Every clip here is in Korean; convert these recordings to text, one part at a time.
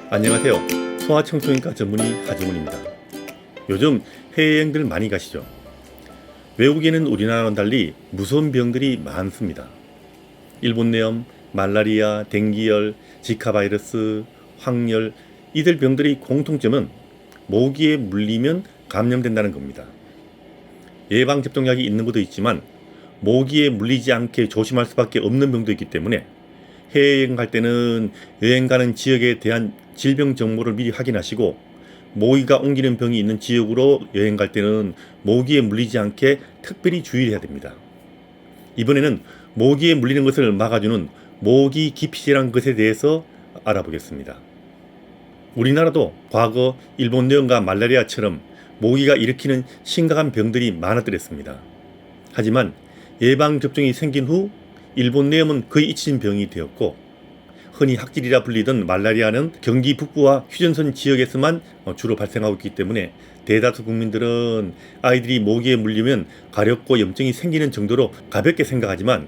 안녕하세요. 소아청소년과 전문의 하정훈입니다. 요즘 해외여행들 많이 가시죠? 외국에는 우리나라와는 달리 무서운 병들이 많습니다. 일본내염, 말라리아, 댕기열, 지카 바이러스, 황열, 이들 병들의 공통점은 모기에 물리면 감염된다는 겁니다. 예방접종약이 있는 것도 있지만 모기에 물리지 않게 조심할 수밖에 없는 병도 있기 때문에 해외여행 갈 때는 여행 가는 지역에 대한 질병 정보를 미리 확인하시고, 모기가 옮기는 병이 있는 지역으로 여행 갈 때는 모기에 물리지 않게 특별히 주의를 해야 됩니다. 이번에는 모기에 물리는 것을 막아주는 모기 기피제라는 것에 대해서 알아보겠습니다. 우리나라도 과거 일본내염과 말라리아처럼 모기가 일으키는 심각한 병들이 많았더랬습니다. 하지만 예방접종이 생긴 후 일본내염은 거의 잊혀진 병이 되었고, 흔히 학질이라 불리던 말라리아는 경기 북부와 휴전선 지역에서만 주로 발생하고 있기 때문에 대다수 국민들은 아이들이 모기에 물리면 가렵고 염증이 생기는 정도로 가볍게 생각하지만,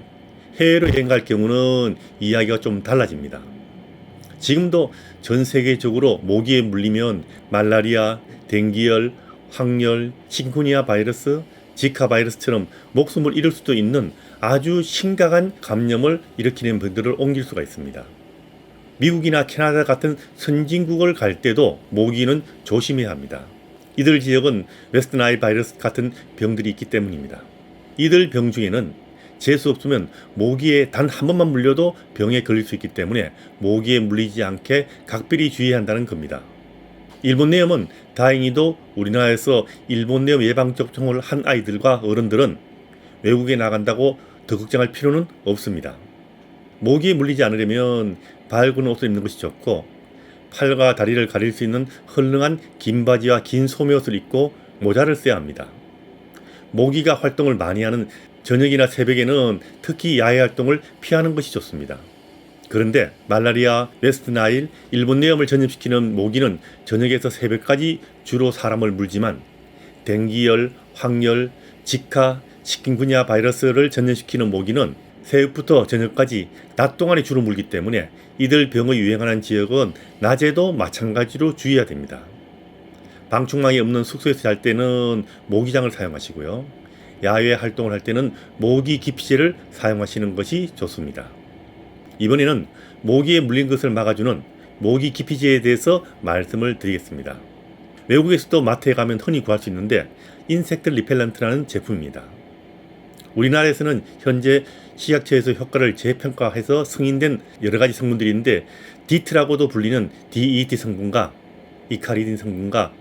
해외로 여행 갈 경우는 이야기가 좀 달라집니다. 지금도 전 세계적으로 모기에 물리면 말라리아, 댕기열, 황열, 치kun구nya 바이러스, 지카 바이러스처럼 목숨을 잃을 수도 있는 아주 심각한 감염을 일으키는 병들을 옮길 수가 있습니다. 미국이나 캐나다 같은 선진국을 갈 때도 모기는 조심해야 합니다. 이들 지역은 웨스트나일 바이러스 같은 병들이 있기 때문입니다. 이들 병 중에는 재수 없으면 모기에 단 한 번만 물려도 병에 걸릴 수 있기 때문에 모기에 물리지 않게 각별히 주의해야 한다는 겁니다. 일본내염은 다행히도 우리나라에서 일본내염 예방접종을 한 아이들과 어른들은 외국에 나간다고 더 걱정할 필요는 없습니다. 모기에 물리지 않으려면 밝은 옷을 입는 것이 좋고, 팔과 다리를 가릴 수 있는 헐렁한 긴 바지와 긴 소매옷을 입고 모자를 써야 합니다. 모기가 활동을 많이 하는 저녁이나 새벽에는 특히 야외 활동을 피하는 것이 좋습니다. 그런데 말라리아, 웨스트나일, 일본내염을 전염시키는 모기는 저녁에서 새벽까지 주로 사람을 물지만, 댕기열, 황열, 지카, 치kungunya 바이러스를 전염시키는 모기는 새벽부터 저녁까지 낮 동안에 주로 물기 때문에 이들 병의 유행하는 지역은 낮에도 마찬가지로 주의해야 됩니다. 방충망이 없는 숙소에서 잘 때는 모기장을 사용하시고요. 야외 활동을 할 때는 모기 기피제를 사용하시는 것이 좋습니다. 이번에는 모기에 물린 것을 막아주는 모기 기피제에 대해서 말씀을 드리겠습니다. 외국에서도 마트에 가면 흔히 구할 수 있는데 인섹트 리펠런트라는 제품입니다. 우리나라에서는 현재 식약처에서 효과를 재평가해서 승인된 여러가지 성분들이 있는데, DEET라고도 불리는 DEET 성분과 이카리딘 성분과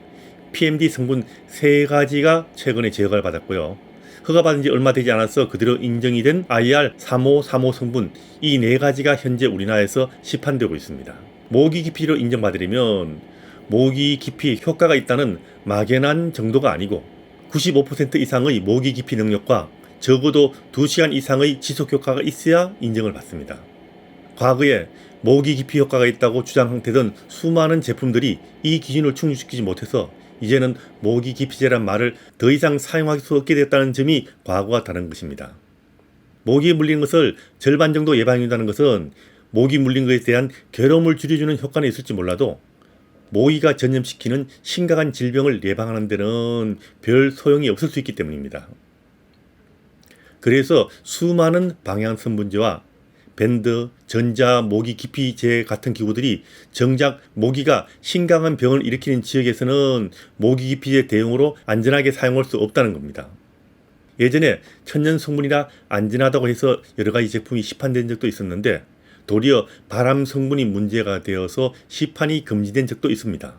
PMD 성분 3가지가 최근에 제거를 받았고요. 허가받은 지 얼마 되지 않아서 그대로 인정이 된 IR3535 성분, 이 4가지가 현재 우리나라에서 시판되고 있습니다. 모기 기피로 인정받으려면 모기 기피 효과가 있다는 막연한 정도가 아니고 95% 이상의 모기 기피 능력과 적어도 2시간 이상의 지속 효과가 있어야 인정을 받습니다. 과거에 모기 기피 효과가 있다고 주장되던 수많은 제품들이 이 기준을 충족시키지 못해서 이제는 모기 기피제란 말을 더 이상 사용할 수 없게 됐다는 점이 과거와 다른 것입니다. 모기에 물리는 것을 절반 정도 예방한다는 것은 모기 물린 것에 대한 괴로움을 줄여주는 효과는 있을지 몰라도 모기가 전염시키는 심각한 질병을 예방하는 데는 별 소용이 없을 수 있기 때문입니다. 그래서 수많은 방향성분제와 밴드, 전자 모기 기피제 같은 기구들이 정작 모기가 심각한 병을 일으키는 지역에서는 모기 기피제 대용으로 안전하게 사용할 수 없다는 겁니다. 예전에 천연 성분이라 안전하다고 해서 여러가지 제품이 시판된 적도 있었는데, 도리어 발암 성분이 문제가 되어서 시판이 금지된 적도 있습니다.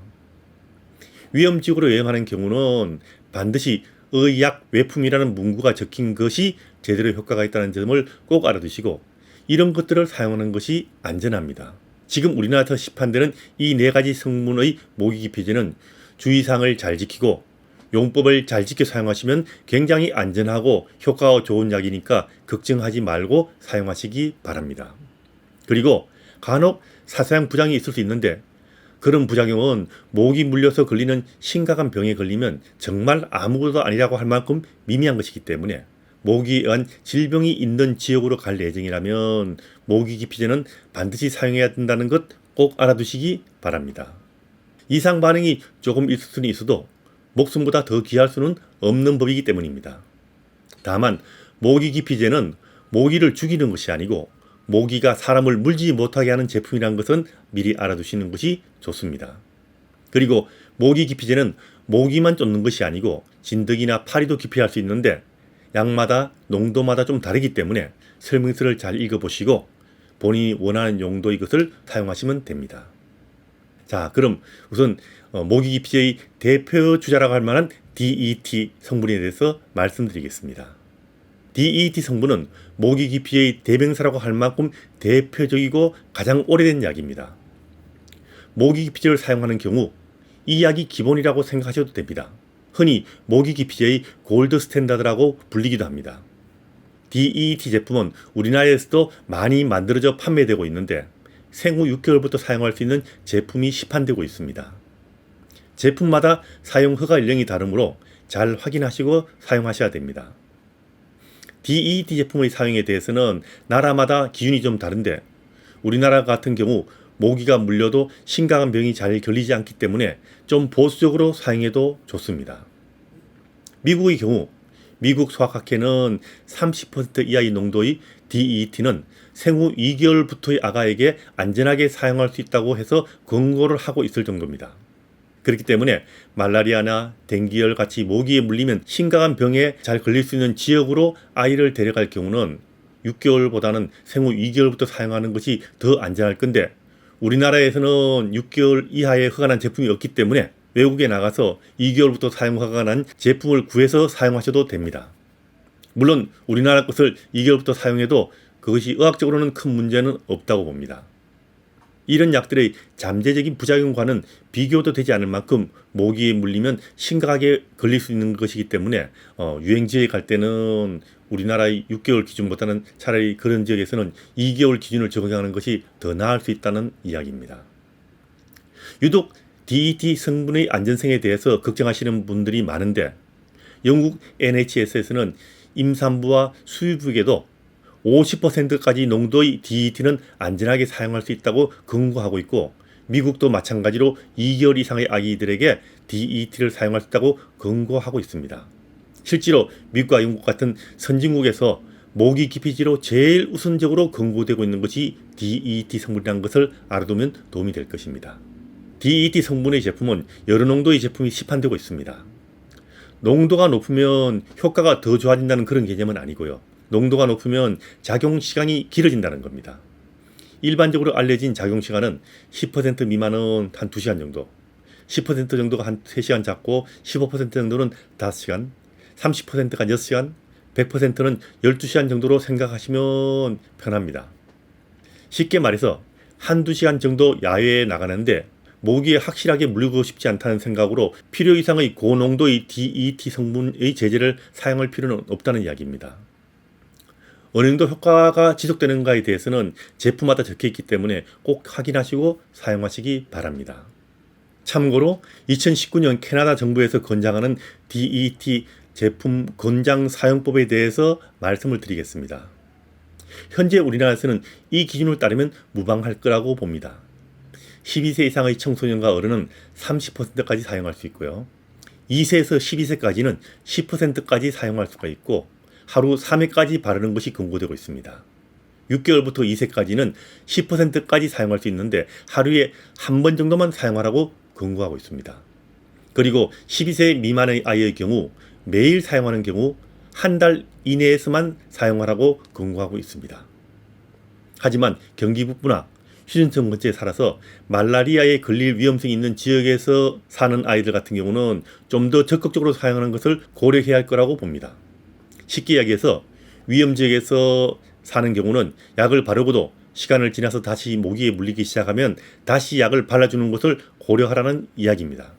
위험지역으로 여행하는 경우는 반드시 의약 외품이라는 문구가 적힌 것이 제대로 효과가 있다는 점을 꼭 알아두시고, 이런 것들을 사용하는 것이 안전합니다. 지금 우리나라에서 시판되는 이 4가지 성분의 모기 기피제는 주의사항을 잘 지키고 용법을 잘 지켜 사용하시면 굉장히 안전하고 효과가 좋은 약이니까 걱정하지 말고 사용하시기 바랍니다. 그리고 간혹 사소한 부작용이 있을 수 있는데, 그런 부작용은 모기 물려서 걸리는 심각한 병에 걸리면 정말 아무것도 아니라고 할 만큼 미미한 것이기 때문에 모기에 의한 질병이 있는 지역으로 갈 예정이라면 모기 기피제는 반드시 사용해야 된다는 것 꼭 알아두시기 바랍니다. 이상 반응이 조금 있을 수는 있어도 목숨보다 더 귀할 수는 없는 법이기 때문입니다. 다만 모기 기피제는 모기를 죽이는 것이 아니고 모기가 사람을 물지 못하게 하는 제품이라는 것은 미리 알아두시는 것이 좋습니다. 그리고 모기 기피제는 모기만 쫓는 것이 아니고 진드기나 파리도 기피할 수 있는데 약마다 농도마다 좀 다르기 때문에 설명서를 잘 읽어보시고 본인이 원하는 용도의 것을 사용하시면 됩니다. 자, 그럼 우선 모기 기피제의 대표 주자라고 할 만한 DET 성분에 대해서 말씀드리겠습니다. DET 성분은 모기 기피제의 대명사라고 할 만큼 대표적이고 가장 오래된 약입니다. 모기 기피제를 사용하는 경우 이 약이 기본이라고 생각하셔도 됩니다. 흔히 모기 기피제의 골드 스탠다드라고 불리기도 합니다. DET 제품은 우리나라에서도 많이 만들어져 판매되고 있는데 생후 6개월부터 사용할 수 있는 제품이 시판되고 있습니다. 제품마다 사용 허가 연령이 다르므로 잘 확인하시고 사용하셔야 됩니다. DET 제품의 사용에 대해서는 나라마다 기준이 좀 다른데 우리나라 같은 경우 모기가 물려도 심각한 병이 잘 걸리지 않기 때문에 좀 보수적으로 사용해도 좋습니다. 미국의 경우 미국 소아학회는 30% 이하의 농도의 DET는 생후 2개월부터의 아가에게 안전하게 사용할 수 있다고 해서 권고를 하고 있을 정도입니다. 그렇기 때문에 말라리아나 댕기열 같이 모기에 물리면 심각한 병에 잘 걸릴 수 있는 지역으로 아이를 데려갈 경우는 6개월보다는 생후 2개월부터 사용하는 것이 더 안전할 건데 우리나라에서는 6개월 이하의 허가난 제품이 없기 때문에 외국에 나가서 2개월부터 사용 허가가 난 제품을 구해서 사용하셔도 됩니다. 물론 우리나라 것을 2개월부터 사용해도 그것이 의학적으로는 큰 문제는 없다고 봅니다. 이런 약들의 잠재적인 부작용과는 비교도 되지 않을 만큼 모기에 물리면 심각하게 걸릴 수 있는 것이기 때문에 유행지에 갈 때는 우리나라의 6개월 기준보다는 차라리 그런 지역에서는 2개월 기준을 적용하는 것이 더 나을 수 있다는 이야기입니다. 유독 DET 성분의 안전성에 대해서 걱정하시는 분들이 많은데 영국 NHS에서는 임산부와 수유부에게도 50%까지 농도의 DET는 안전하게 사용할 수 있다고 권고하고 있고 미국도 마찬가지로 2개월 이상의 아기들에게 DET를 사용할 수 있다고 권고하고 있습니다. 실제로 미국과 영국 같은 선진국에서 모기 기피제로 제일 우선적으로 권고되고 있는 것이 DET 성분이라는 것을 알아두면 도움이 될 것입니다. DET 성분의 제품은 여러 농도의 제품이 시판되고 있습니다. 농도가 높으면 효과가 더 좋아진다는 그런 개념은 아니고요. 농도가 높으면 작용 시간이 길어진다는 겁니다. 일반적으로 알려진 작용 시간은 10% 미만은 한 2시간 정도, 10% 정도가 한 3시간 잡고 15% 정도는 5시간, 30%가 6시간, 100%는 12시간 정도로 생각하시면 편합니다. 쉽게 말해서 한두 시간 정도 야외에 나가는데 모기에 확실하게 물리고 싶지 않다는 생각으로 필요 이상의 고농도의 DET 성분의 제제를 사용할 필요는 없다는 이야기입니다. 어느 정도 효과가 지속되는가에 대해서는 제품마다 적혀있기 때문에 꼭 확인하시고 사용하시기 바랍니다. 참고로 2019년 캐나다 정부에서 권장하는 DET 제품 권장 사용법에 대해서 말씀을 드리겠습니다. 현재 우리나라에서는 이 기준을 따르면 무방할 거라고 봅니다. 12세 이상의 청소년과 어른은 30%까지 사용할 수 있고요. 2세에서 12세까지는 10%까지 사용할 수가 있고 하루 3회까지 바르는 것이 권고되고 있습니다. 6개월부터 2세까지는 10%까지 사용할 수 있는데 하루에 한 번 정도만 사용하라고 권고하고 있습니다. 그리고 12세 미만의 아이의 경우 매일 사용하는 경우 한 달 이내에서만 사용하라고 권고하고 있습니다. 하지만 경기 북부나 휴전성 근처에 살아서 말라리아에 걸릴 위험성이 있는 지역에서 사는 아이들 같은 경우는 좀 더 적극적으로 사용하는 것을 고려해야 할 거라고 봅니다. 쉽게 이야기해서 위험 지역에서 사는 경우는 약을 바르고도 시간을 지나서 다시 모기에 물리기 시작하면 다시 약을 발라주는 것을 고려하라는 이야기입니다.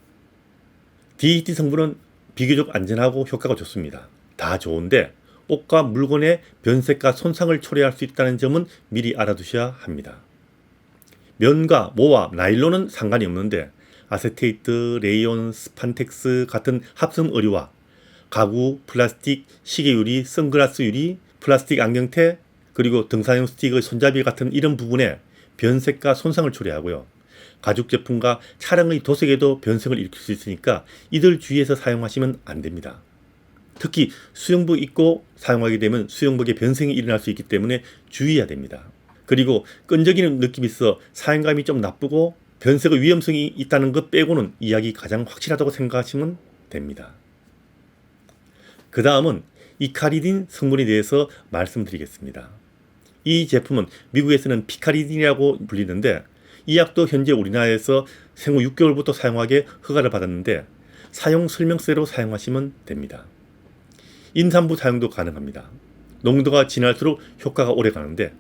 DET 성분은 비교적 안전하고 효과가 좋습니다. 다 좋은데 옷과 물건의 변색과 손상을 초래할 수 있다는 점은 미리 알아두셔야 합니다. 면과 모와 나일론은 상관이 없는데 아세테이트, 레이온, 스판텍스 같은 합성 의류와 가구, 플라스틱, 시계 유리, 선글라스 유리, 플라스틱 안경테, 그리고 등산용 스틱의 손잡이 같은 이런 부분에 변색과 손상을 초래하고요. 가죽 제품과 차량의 도색에도 변색을 일으킬 수 있으니까 이들 주의해서 사용하시면 안 됩니다. 특히 수영복 입고 사용하게 되면 수영복에 변색이 일어날 수 있기 때문에 주의해야 됩니다. 그리고 끈적이는 느낌이 있어 사용감이 좀 나쁘고 변색의 위험성이 있다는 것 빼고는 이 약이 가장 확실하다고 생각하시면 됩니다. 그 다음은 이카리딘 성분에 대해서 말씀드리겠습니다. 이 제품은 미국에서는 피카리딘이라고 불리는데 이 약도 현재 우리나라에서 생후 6개월부터 사용하기에 허가를 받았는데 사용 설명서로 사용하시면 됩니다. 임산부 사용도 가능합니다. 농도가 진할수록 효과가 오래 가는데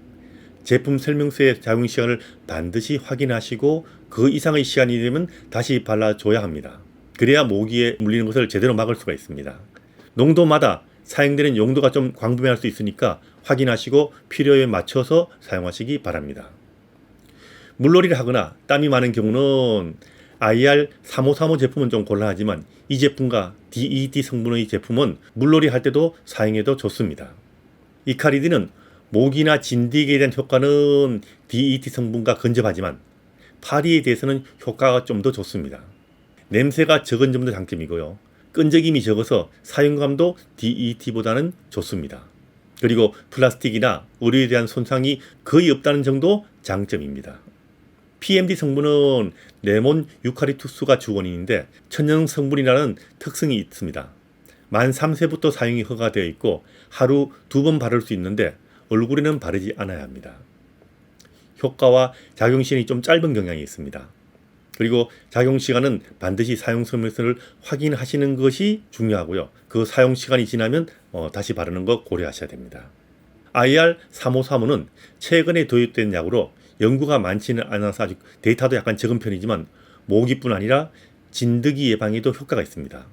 제품 설명서의 작용 시간을 반드시 확인하시고 그 이상의 시간이 되면 다시 발라줘야 합니다. 그래야 모기에 물리는 것을 제대로 막을 수가 있습니다. 농도마다 사용되는 용도가 좀 광범위할 수 있으니까 확인하시고 필요에 맞춰서 사용하시기 바랍니다. 물놀이를 하거나 땀이 많은 경우는 IR3535 제품은 좀 곤란하지만 이 제품과 DEET 성분의 제품은 물놀이 할 때도 사용해도 좋습니다. 이카리딘은 모기나 진드기에 대한 효과는 DEET 성분과 근접하지만 파리에 대해서는 효과가 좀 더 좋습니다. 냄새가 적은 점도 장점이고요. 끈적임이 적어서 사용감도 DEET보다는 좋습니다. 그리고 플라스틱이나 의료에 대한 손상이 거의 없다는 정도 장점입니다. PMD 성분은 레몬 유카리투스가 주원인인데 천연 성분이라는 특성이 있습니다. 만 3세부터 사용이 허가되어 있고 하루 2번 바를 수 있는데 얼굴에는 바르지 않아야 합니다. 효과와 작용시간이 좀 짧은 경향이 있습니다. 그리고 작용시간은 반드시 사용 설명서를 확인하시는 것이 중요하고요. 그 사용시간이 지나면 다시 바르는 거 고려하셔야 됩니다. IR3535는 최근에 도입된 약으로 연구가 많지는 않아서 아직 데이터도 약간 적은 편이지만 모기뿐 아니라 진드기 예방에도 효과가 있습니다.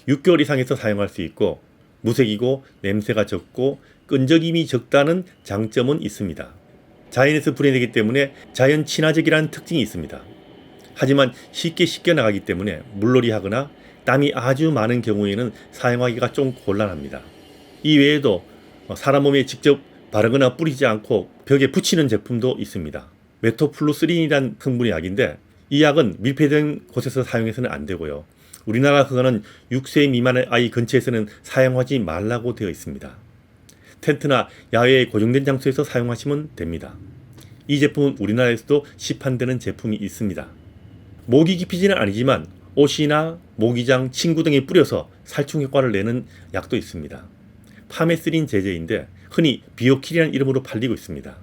6개월 이상에서 사용할 수 있고 무색이고 냄새가 적고 끈적임이 적다는 장점은 있습니다. 자연에서 불어내기 때문에 자연 친화적이라는 특징이 있습니다. 하지만 쉽게 씻겨나가기 때문에 물놀이 하거나 땀이 아주 많은 경우에는 사용하기가 좀 곤란합니다. 이 외에도 사람 몸에 직접 바르거나 뿌리지 않고 벽에 붙이는 제품도 있습니다. 메토플루스린이라는 성분의 약인데 이 약은 밀폐된 곳에서 사용해서는 안 되고요. 우리나라 허가는 6세 미만의 아이 근처에서는 사용하지 말라고 되어 있습니다. 텐트나 야외의 고정된 장소에서 사용하시면 됩니다. 이 제품은 우리나라에서도 시판되는 제품이 있습니다. 모기 기피제는 아니지만 옷이나 모기장, 침구 등에 뿌려서 살충 효과를 내는 약도 있습니다. 파메스린 제제인데 흔히 비오킬이라는 이름으로 팔리고 있습니다.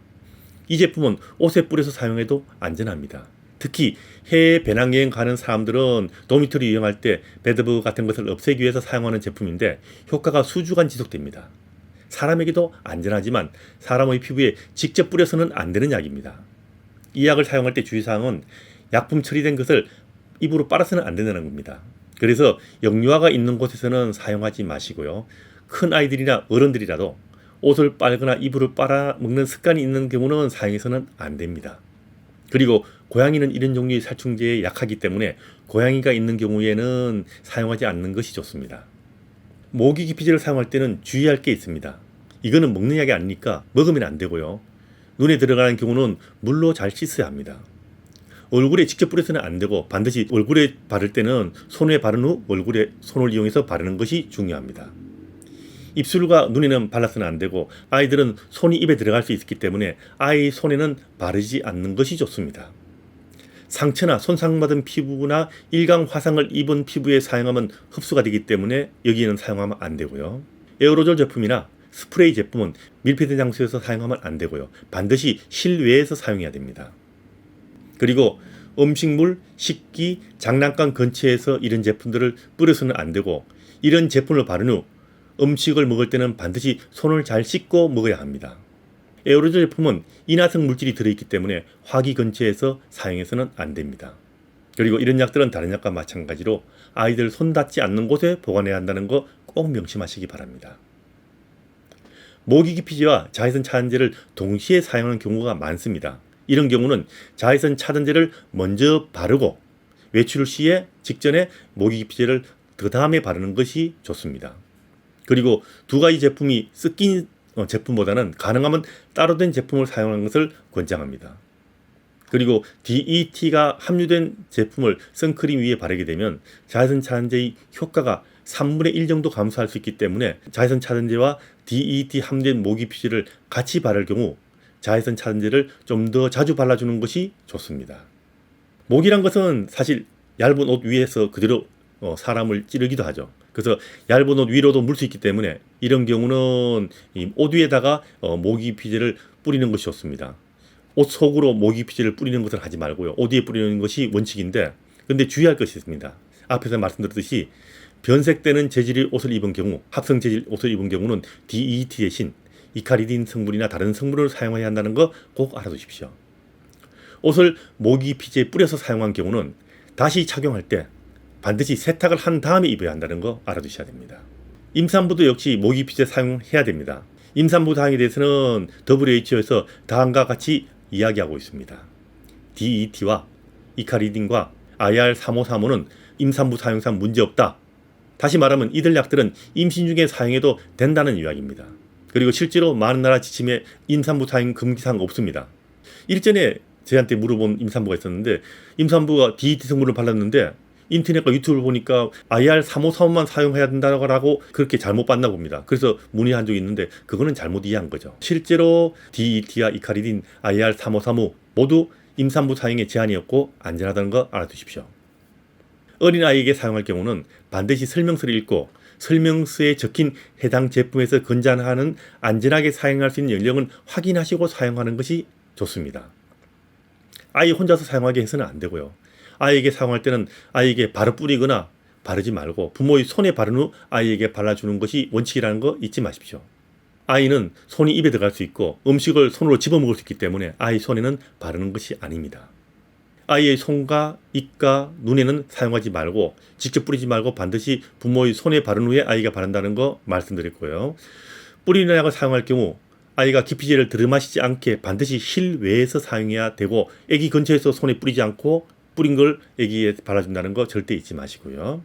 이 제품은 옷에 뿌려서 사용해도 안전합니다. 특히 해외 배낭여행 가는 사람들은 도미토리 이용할 때 베드버그 같은 것을 없애기 위해서 사용하는 제품인데 효과가 수주간 지속됩니다. 사람에게도 안전하지만 사람의 피부에 직접 뿌려서는 안 되는 약입니다. 이 약을 사용할 때 주의사항은 약품 처리된 것을 입으로 빨아서는 안 된다는 겁니다. 그래서 역류화가 있는 곳에서는 사용하지 마시고요. 큰 아이들이나 어른들이라도 옷을 빨거나 이불을 빨아 먹는 습관이 있는 경우는 사용해서는 안 됩니다. 그리고 고양이는 이런 종류의 살충제에 약하기 때문에 고양이가 있는 경우에는 사용하지 않는 것이 좋습니다. 모기 기피제를 사용할 때는 주의할 게 있습니다. 이거는 먹는 약이 아니니까 먹으면 안 되고요. 눈에 들어가는 경우는 물로 잘 씻어야 합니다. 얼굴에 직접 뿌려서는 안 되고 반드시 얼굴에 바를 때는 손에 바른 후 얼굴에 손을 이용해서 바르는 것이 중요합니다. 입술과 눈에는 발라서는 안 되고 아이들은 손이 입에 들어갈 수 있기 때문에 아이 손에는 바르지 않는 것이 좋습니다. 상처나 손상받은 피부나 일광 화상을 입은 피부에 사용하면 흡수가 되기 때문에 여기에는 사용하면 안 되고요. 에어로졸 제품이나 스프레이 제품은 밀폐된 장소에서 사용하면 안 되고요. 반드시 실외에서 사용해야 됩니다. 그리고 음식물, 식기, 장난감 근처에서 이런 제품들을 뿌려서는 안 되고 이런 제품을 바른 후 음식을 먹을 때는 반드시 손을 잘 씻고 먹어야 합니다. 에어로졸 제품은 인화성 물질이 들어있기 때문에 화기 근처에서 사용해서는 안 됩니다. 그리고 이런 약들은 다른 약과 마찬가지로 아이들 손 닿지 않는 곳에 보관해야 한다는 거 꼭 명심하시기 바랍니다. 모기 기피제와 자외선 차단제를 동시에 사용하는 경우가 많습니다. 이런 경우는 자외선 차단제를 먼저 바르고 외출 시에 직전에 모기 기피제를 그 다음에 바르는 것이 좋습니다. 그리고 두 가지 제품이 섞인 제품보다는 가능하면 따로 된 제품을 사용하는 것을 권장합니다. 그리고 DET가 함유된 제품을 선크림 위에 바르게 되면 자외선 차단제의 효과가 3분의 1 정도 감소할 수 있기 때문에 자외선 차단제와 DET 함유된 모기 피지를 같이 바를 경우 자외선 차단제를 좀 더 자주 발라주는 것이 좋습니다. 모기란 것은 사실 얇은 옷 위에서 그대로 사람을 찌르기도 하죠. 그래서 얇은 옷 위로도 물 수 있기 때문에 이런 경우는 이 옷 위에다가 모기 피지를 뿌리는 것이 좋습니다. 옷 속으로 모기 피지를 뿌리는 것을 하지 말고요. 옷 위에 뿌리는 것이 원칙인데, 근데 주의할 것이 있습니다. 앞에서 말씀드렸듯이 변색되는 재질의 옷을 입은 경우, 합성 재질 옷을 입은 경우는 DET 대신 이카리딘 성분이나 다른 성분을 사용해야 한다는 거 꼭 알아두십시오. 옷을 모기 피지에 뿌려서 사용한 경우는 다시 착용할 때 반드시 세탁을 한 다음에 입어야 한다는 거 알아두셔야 됩니다. 임산부도 역시 모기 피지 사용해야 됩니다. 임산부 다항에 대해서는 WHO에서 다음과 같이 이야기하고 있습니다. DET와 이카리딘과 IR3535는 임산부 사용상 문제없다. 다시 말하면 이들 약들은 임신 중에 사용해도 된다는 이야기입니다. 그리고 실제로 많은 나라 지침에 임산부 사용 금기사항 없습니다. 일전에 저한테 물어본 임산부가 있었는데, 임산부가 DET 성분을 발랐는데 인터넷과 유튜브를 보니까 IR3535만 사용해야 된다고 그렇게 잘못 봤나 봅니다. 그래서 문의한 적이 있는데 그거는 잘못 이해한 거죠. 실제로 DET와 이카리딘, IR3535 모두 임산부 사용에 제한이었고 안전하다는 거 알아두십시오. 어린아이에게 사용할 경우는 반드시 설명서를 읽고 설명서에 적힌 해당 제품에서 권장하는 안전하게 사용할 수 있는 연령은 확인하시고 사용하는 것이 좋습니다. 아이 혼자서 사용하게 해서는 안 되고요. 아이에게 사용할 때는 아이에게 바로 뿌리거나 바르지 말고 부모의 손에 바른 후 아이에게 발라주는 것이 원칙이라는 거 잊지 마십시오. 아이는 손이 입에 들어갈 수 있고 음식을 손으로 집어먹을 수 있기 때문에 아이 손에는 바르는 것이 아닙니다. 아이의 손과 입과 눈에는 사용하지 말고 직접 뿌리지 말고 반드시 부모의 손에 바른 후에 아이가 바른다는 거 말씀드렸고요. 뿌리는 약을 사용할 경우 아이가 기피제를 들이마시지 않게 반드시 실외에서 사용해야 되고 아기 근처에서 손에 뿌리지 않고 뿌린 걸 아기에 발라준다는 거 절대 잊지 마시고요.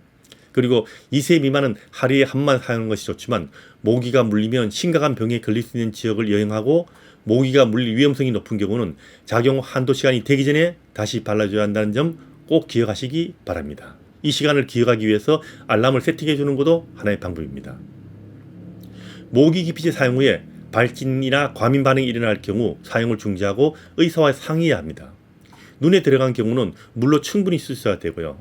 그리고 2세 미만은 하루에 한번 사용하는 것이 좋지만 모기가 물리면 심각한 병에 걸릴 수 있는 지역을 여행하고 모기가 물릴 위험성이 높은 경우는 작용 한도 시간이 되기 전에 다시 발라줘야 한다는 점 꼭 기억하시기 바랍니다. 이 시간을 기억하기 위해서 알람을 세팅해 주는 것도 하나의 방법입니다. 모기 기피제 사용 후에 발진이나 과민 반응이 일어날 경우 사용을 중지하고 의사와 상의해야 합니다. 눈에 들어간 경우는 물로 충분히 씻어야 되고요.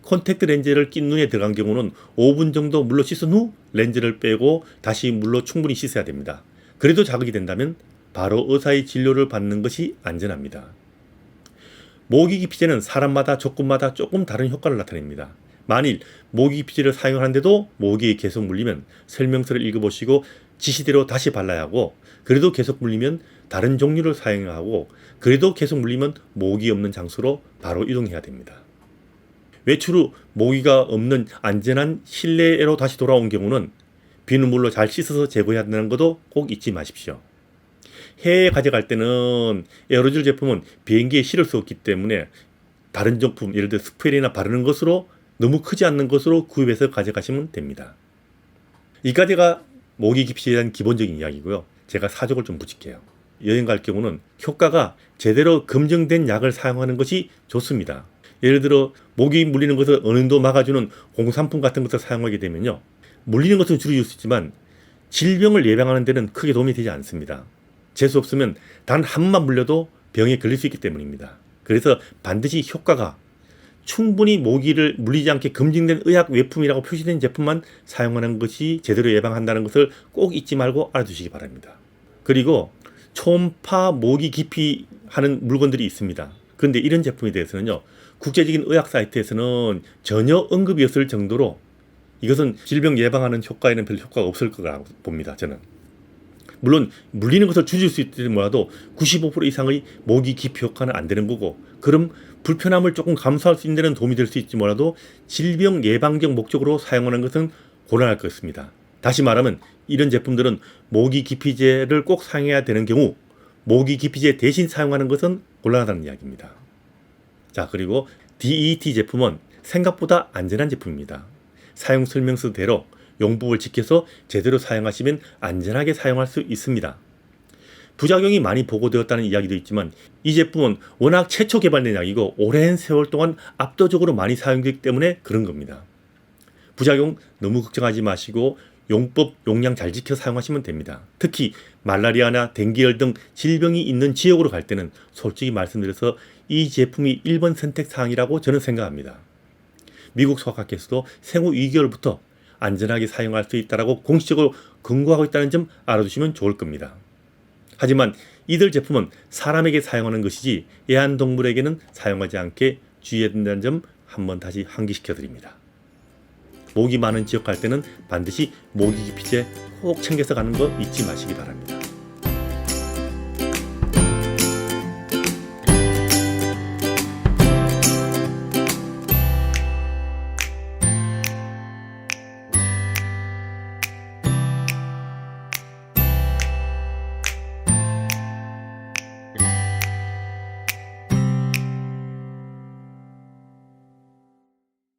콘택트 렌즈를 낀 눈에 들어간 경우는 5분 정도 물로 씻은 후 렌즈를 빼고 다시 물로 충분히 씻어야 됩니다. 그래도 자극이 된다면 바로 의사의 진료를 받는 것이 안전합니다. 모기 기피제는 사람마다 조건마다 조금 다른 효과를 나타냅니다. 만일 모기 기피제를 사용하는데도 모기에 계속 물리면 설명서를 읽어보시고 지시대로 다시 발라야 하고, 그래도 계속 물리면 다른 종류를 사용해야 하고, 그래도 계속 물리면 모기 없는 장소로 바로 이동해야 됩니다. 외출 후 모기가 없는 안전한 실내로 다시 돌아온 경우는 비눗물로 잘 씻어서 제거해야 한다는 것도 꼭 잊지 마십시오. 해외에 가져갈 때는 에어로졸 제품은 비행기에 실을 수 없기 때문에 다른 제품, 예를 들어 스프레이나 바르는 것으로 너무 크지 않는 것으로 구입해서 가져가시면 됩니다. 이까지가 모기 기피제에 대한 기본적인 이야기고요. 제가 사족을 좀 붙일게요. 여행 갈 경우는 효과가 제대로 검증된 약을 사용하는 것이 좋습니다. 예를 들어 모기 물리는 것을 어느 정도 막아주는 공산품 같은 것을 사용하게 되면요, 물리는 것은 줄여줄 수 있지만 질병을 예방하는 데는 크게 도움이 되지 않습니다. 재수 없으면 단 한 번 물려도 병에 걸릴 수 있기 때문입니다. 그래서 반드시 효과가 충분히 모기를 물리지 않게 검증된 의학 외품이라고 표시된 제품만 사용하는 것이 제대로 예방한다는 것을 꼭 잊지 말고 알아두시기 바랍니다. 그리고 초음파 모기 기피하는 물건들이 있습니다. 그런데 이런 제품에 대해서는요, 국제적인 의학 사이트에서는 전혀 언급이 없을 정도로 이것은 질병 예방하는 효과에는 별 효과가 없을 거라고 봅니다. 저는. 물론 물리는 것을 줄일 수 있을지 몰라도 95% 이상의 모기 기피 효과는 안 되는 거고, 그럼 불편함을 조금 감소할 수 있는 데는 도움이 될 수 있지 몰라도 질병 예방적 목적으로 사용하는 것은 곤란할 것입니다. 다시 말하면 이런 제품들은 모기 기피제를 꼭 사용해야 되는 경우 모기 기피제 대신 사용하는 것은 곤란하다는 이야기입니다. 자, 그리고 DET 제품은 생각보다 안전한 제품입니다. 사용 설명서대로 용법을 지켜서 제대로 사용하시면 안전하게 사용할 수 있습니다. 부작용이 많이 보고되었다는 이야기도 있지만 이 제품은 워낙 최초 개발된 약이고 오랜 세월 동안 압도적으로 많이 사용되기 때문에 그런 겁니다. 부작용 너무 걱정하지 마시고 용법, 용량 잘 지켜 사용하시면 됩니다. 특히 말라리아나 댕기열 등 질병이 있는 지역으로 갈 때는 솔직히 말씀드려서 이 제품이 1번 선택 사항이라고 저는 생각합니다. 미국 소아과학회에서도 생후 2개월부터 안전하게 사용할 수 있다고 공식적으로 권고하고 있다는 점 알아두시면 좋을 겁니다. 하지만 이들 제품은 사람에게 사용하는 것이지 애완동물에게는 사용하지 않게 주의해야 된다는 점 한번 다시 환기시켜 드립니다. 모기 많은 지역 갈 때는 반드시 모기 기피제 꼭 챙겨서 가는 거 잊지 마시기 바랍니다.